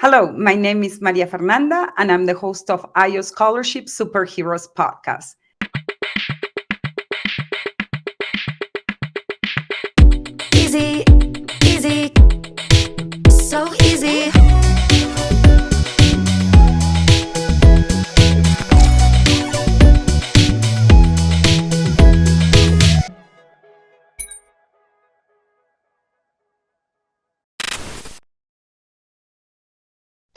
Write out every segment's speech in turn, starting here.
Hello, my name is Maria Fernanda, and I'm the host of IOScholarships Superheroes Podcast. Easy, easy, so easy.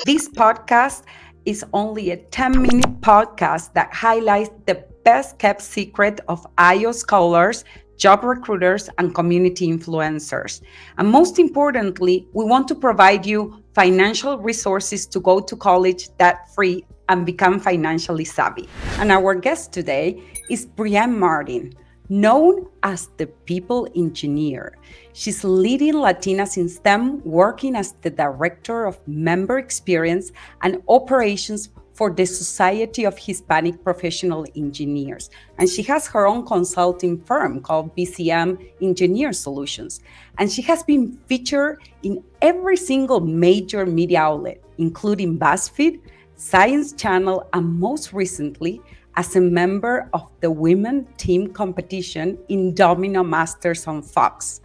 This podcast is only a 10-minute podcast that highlights the best kept secret of IO scholars, job recruiters, and community influencers. And most importantly, we want to provide you financial resources to go to college debt-free and become financially savvy. And our guest today is Brianne Martin, known as the People Engineer. She's leading Latinas in STEM, working as the Director of Member Experience and Operations for the Society of Hispanic Professional Engineers. And she has her own consulting firm called BCM Engineered Solutions. And she has been featured in every single major media outlet, including BuzzFeed, Science Channel, and most recently, as a member of the women team competition in Domino Masters on Fox.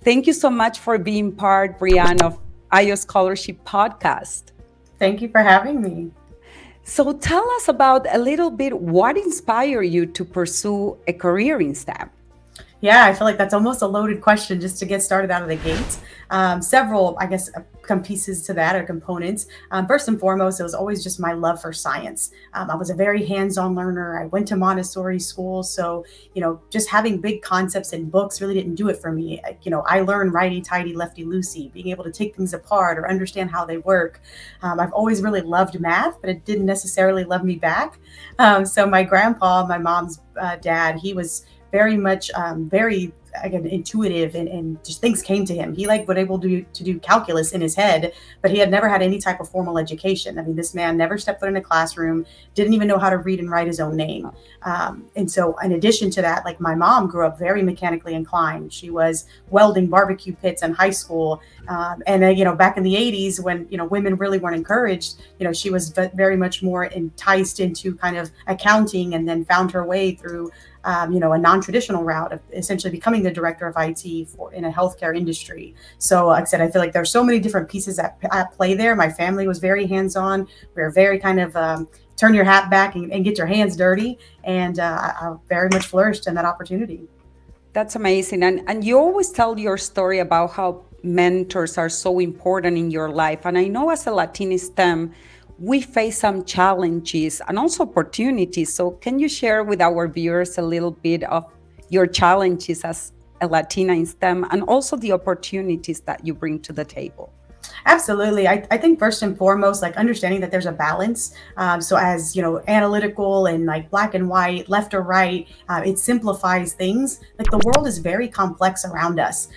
Thank you so much for being part, Brianne, of IO Scholarship Podcast. Thank you for having me. So tell us about a little bit what inspired you to pursue a career in STEM. Yeah, I feel like that's almost a loaded question just to get started out of the gate. Several, I guess, pieces to that or components. First and foremost, it was always just my love for science. I was a very hands-on learner. I went to Montessori school. So, just having big concepts in books really didn't do it for me. I learned righty-tighty, lefty-loosey, being able to take things apart or understand how they work. I've always really loved math, but it didn't necessarily love me back. So my grandpa, my mom's dad, he was very much very again intuitive and just things came to him. He was able to do calculus in his head, but he had never had any type of formal education. I mean, this man never stepped foot in a classroom, didn't even know how to read and write his own name. And so in addition to that, like my mom grew up very mechanically inclined. She was welding barbecue pits in high school. And then, back in the 80s when, women really weren't encouraged, she was very much more enticed into kind of accounting and then found her way through a non-traditional route of essentially becoming the director of IT in a healthcare industry. So like I said, I feel like there's so many different pieces at play there. My family was very hands-on. We were very kind of turn your hat back and get your hands dirty. And I very much flourished in that opportunity. That's amazing. And you always tell your story about how mentors are so important in your life. And I know as a Latina STEM, we face some challenges and also opportunities. So can you share with our viewers a little bit of your challenges as a Latina in STEM and also the opportunities that you bring to the table? Absolutely. I think first and foremost, like understanding that there's a balance. So as, analytical and like black and white, left or right, it simplifies things. Like the world is very complex around us.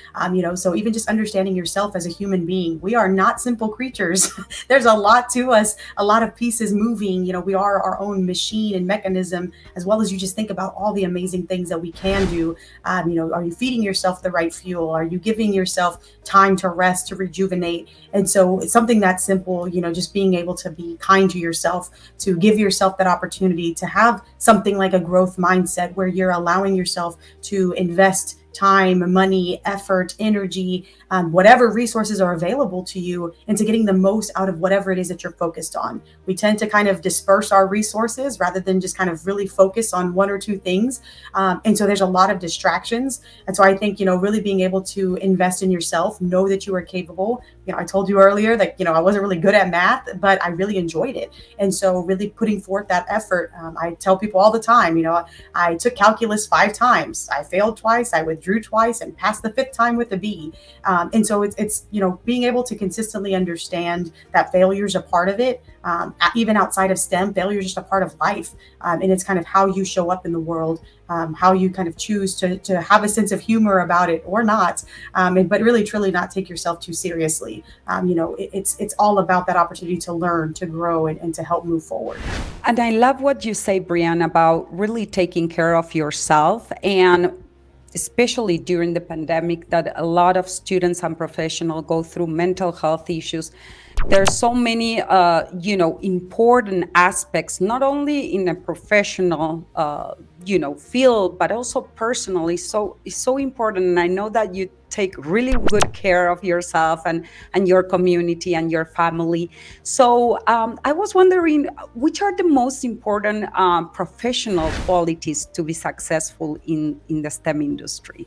So even just understanding yourself as a human being, we are not simple creatures. There's a lot to us, a lot of pieces moving. We are our own machine and mechanism, as well as you just think about all the amazing things that we can do. Are you feeding yourself the right fuel? Are you giving yourself time to rest, to rejuvenate? And so it's something that simple, just being able to be kind to yourself, to give yourself that opportunity to have something like a growth mindset where you're allowing yourself to invest time, money, effort, energy, whatever resources are available to you into getting the most out of whatever it is that you're focused on. We tend to kind of disperse our resources rather than just kind of really focus on one or two things. And so there's a lot of distractions. And so I think, really being able to invest in yourself, know that you are capable. I told you earlier that, I wasn't really good at math, but I really enjoyed it. And so really putting forth that effort. I tell people all the time, I took calculus 5 times. I failed twice. I withdrew twice and passed the 5th time with a B. And so it's being able to consistently understand that failure is a part of it. Even outside of STEM, failure is just a part of life. And it's kind of how you show up in the world, how you kind of choose to have a sense of humor about it or not, but really truly not take yourself too seriously. It's all about that opportunity to learn, to grow, and to help move forward. And I love what you say, Brianne, about really taking care of yourself. And especially during the pandemic, that a lot of students and professionals go through mental health issues. There are so many, important aspects, not only in a professional, field, but also personally. So it's so important. And I know that you take really good care of yourself and your community and your family. So I was wondering, which are the most important professional qualities to be successful in the STEM industry?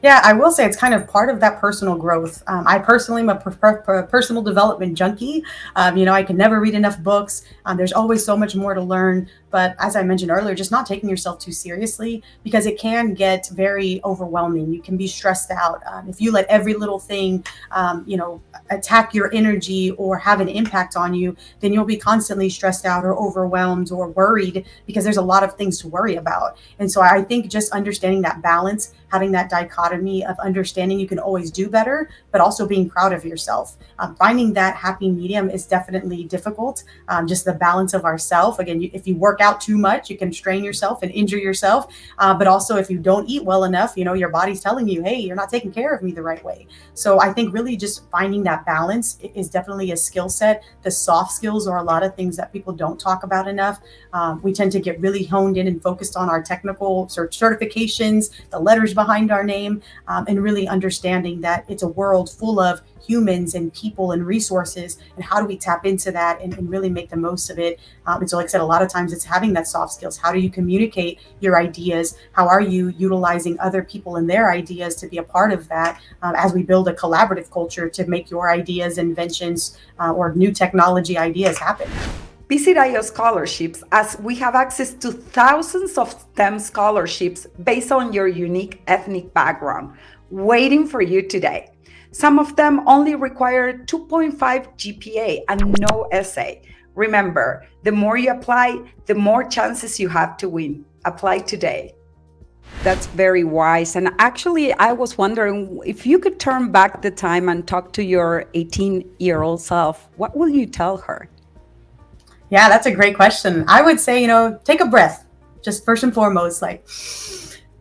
Yeah, I will say it's kind of part of that personal growth. I personally am a personal development junkie. I can never read enough books. There's always so much more to learn. But as I mentioned earlier, just not taking yourself too seriously, because it can get very overwhelming. You can be stressed out. If you let every little thing, attack your energy or have an impact on you, then you'll be constantly stressed out or overwhelmed or worried, because there's a lot of things to worry about. And so I think just understanding that balance, having that dichotomy of understanding you can always do better, but also being proud of yourself. Finding that happy medium is definitely difficult. Just the balance of ourself. Again, if you work out too much, you can strain yourself and injure yourself. But also, if you don't eat well enough, your body's telling you, hey, you're not taking care of me the right way. So I think really just finding that balance is definitely a skill set. The soft skills are a lot of things that people don't talk about enough. We tend to get really honed in and focused on our technical certifications, the letters behind our name, and really understanding that it's a world full of humans and people and resources, and how do we tap into that and really make the most of it. And so, like I said, a lot of times it's having that soft skills. How do you communicate your ideas? How are you utilizing other people and their ideas to be a part of that, as we build a collaborative culture to make your ideas, inventions, or new technology ideas happen? Visit IO Scholarships, as we have access to thousands of STEM scholarships based on your unique ethnic background, waiting for you today. Some of them only require 2.5 GPA and no essay. Remember, the more you apply, the more chances you have to win. Apply today. That's very wise. And actually, I was wondering, if you could turn back the time and talk to your 18-year-old self, what will you tell her? Yeah, that's a great question. I would say, take a breath. Just first and foremost, like,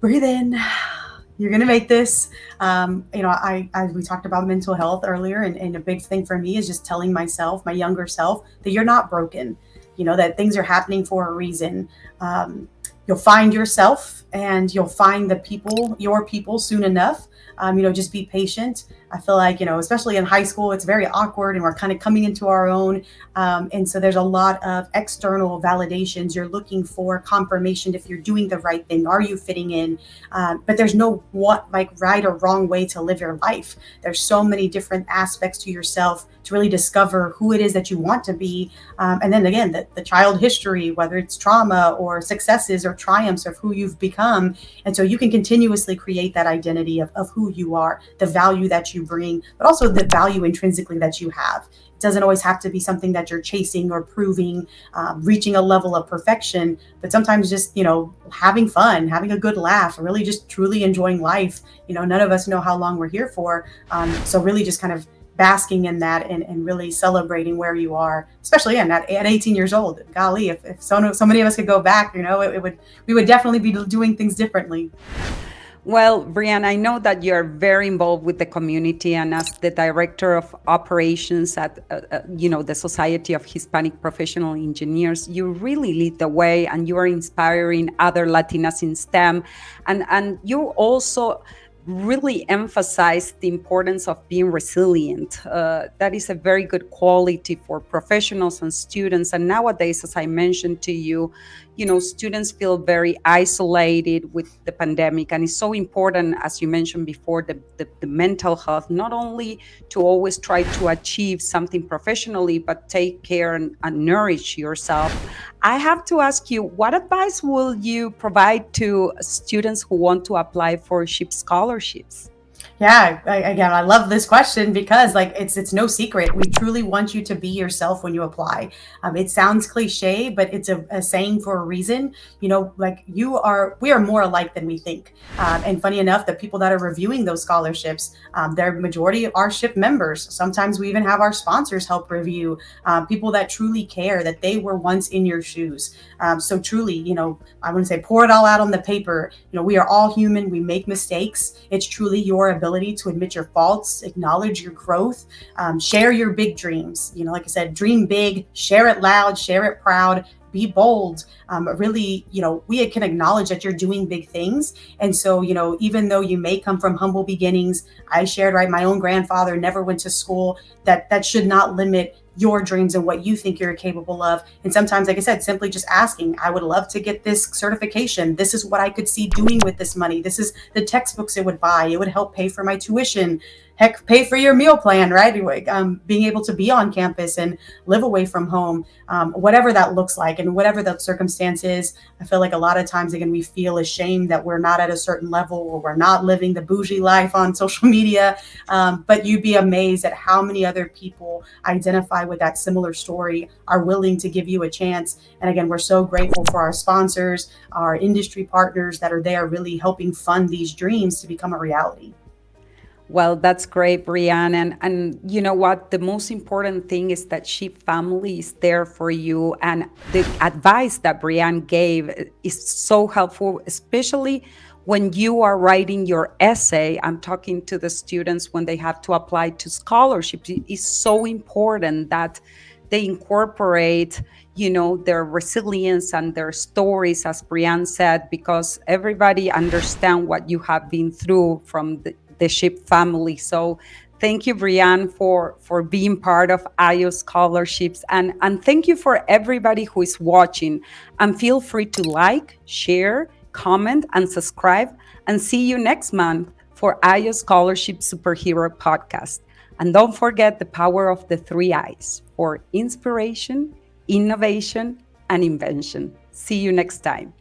breathe in. You're going to make this. We talked about mental health earlier, and a big thing for me is just telling myself, my younger self, that you're not broken, that things are happening for a reason. You'll find yourself, and you'll find your people soon enough. Just be patient. I feel like, especially in high school, it's very awkward and we're kind of coming into our own. And so there's a lot of external validations. You're looking for confirmation if you're doing the right thing. Are you fitting in? But there's no right or wrong way to live your life. There's so many different aspects to yourself to really discover who it is that you want to be. And then again, the child history, whether it's trauma or successes or triumphs of who you've become. And so you can continuously create that identity of who you are, the value that you bring, but also the value intrinsically that you have. It doesn't always have to be something that you're chasing or proving, reaching a level of perfection, but sometimes just, having fun, having a good laugh, really just truly enjoying life. None of us know how long we're here for. So really just kind of basking in that and really celebrating where you are, especially at 18 years old. Golly, if so many of us could go back, we would definitely be doing things differently. Well, Brianne, I know that you're very involved with the community, and as the director of operations at, the Society of Hispanic Professional Engineers, you really lead the way, and you are inspiring other Latinas in STEM, and you also really emphasize the importance of being resilient. That is a very good quality for professionals and students. And nowadays, as I mentioned to you, students feel very isolated with the pandemic. And it's so important, as you mentioned before, the mental health, not only to always try to achieve something professionally, but take care and nourish yourself. I have to ask you, what advice will you provide to students who want to apply for SHIP scholarships? Yeah, again, I love this question because like it's no secret. We truly want you to be yourself when you apply. It sounds cliche, but it's a saying for a reason. You know, like we are more alike than we think. And funny enough, the people that are reviewing those scholarships, their majority are SHIP members. Sometimes we even have our sponsors help review, people that truly care that they were once in your shoes. So truly, you know, I wouldn't say pour it all out on the paper. You know, we are all human. We make mistakes. It's truly your ability to admit your faults, acknowledge your growth, share your big dreams. You know, like I said, dream big, share it loud, share it proud, be bold. Really, you know, we can acknowledge that you're doing big things. And so, you know, even though you may come from humble beginnings, I shared, right, my own grandfather never went to school. That should not limit your dreams and what you think you're capable of. And sometimes, like I said, simply just asking, I would love to get this certification. This is what I could see doing with this money. This is the textbooks it would buy. It would help pay for my tuition. Heck, pay for your meal plan, right? Being able to be on campus and live away from home, whatever that looks like and whatever the circumstance is. I feel like a lot of times, again, we feel ashamed that we're not at a certain level or we're not living the bougie life on social media. But you'd be amazed at how many other people identify with that similar story, are willing to give you a chance. And again, we're so grateful for our sponsors, our industry partners that are there really helping fund these dreams to become a reality. Well, that's great, Brianne. And you know what? The most important thing is that she family is there for you. And the advice that Brianne gave is so helpful, especially when you are writing your essay. I'm talking to the students when they have to apply to scholarships. It is so important that they incorporate, you know, their resilience and their stories, as Brianne said, because everybody understand what you have been through from the SHIP family. So thank you, Brianne, for being part of IO Scholarships. And thank you for everybody who is watching. And feel free to like, share, comment, and subscribe. And see you next month for IO Scholarships Superhero Podcast. And don't forget the power of the 3 I's for inspiration, innovation, and invention. See you next time.